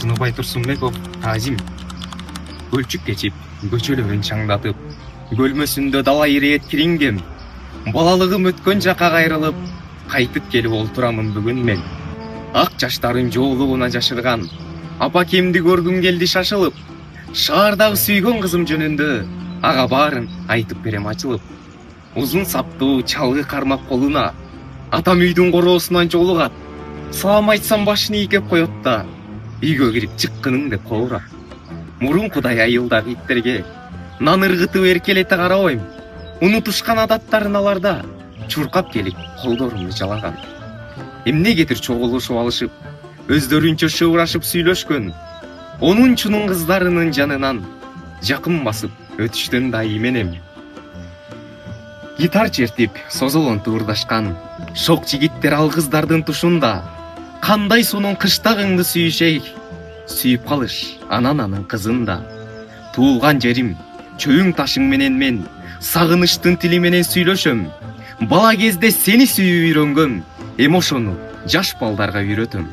Чыныбай Турсунбеков Тазим. Көлчүк кечип, көчөлөрүн чаңдатып, көлмөсүндө дала ирет кирингем. Балалыгым өткөн жака кайрылып, кайтып келип олтурамын бүгүн мен. Ак жаштарын жоолугуна жашырган, апакемди көргүм келди шашылып. Шаардагы сүйгөн кызым жөнүндө ага баарын айтып берем ачылып. Узун саптуу чалгы кармап колуна, атам үйдүн короосунан жолугат. Салам айтсам башын ийкеп коет да, үйгө кирип чыккының деп коорат. Мурункудай айылдагы иттерге нан ыргытып эркелете карабайм. Унутушкан адаттарын аларда чуркап келип колдорумду жалаган. Эмнегедир чогулушуп алышып, өздөрүнчө шыбырашып сүйлөшкөн. Онунчунун кыздарынын жанынан жакын басып өтүштөн да именем. Гитар чертип созолон туурдашкан шок жигиттер ал кыздардын тушунда. Кандай сонун кыштагыңды сүйүшейк, сүйүп калыш ананын кызында. Туулган жерим, чөйүң ташың менен мен сагыныштын тили менен сүйлөшөм. Бала кезде сени сүйүп үйрөнгөм, эми ошону жаш балдарга үйрөтөм.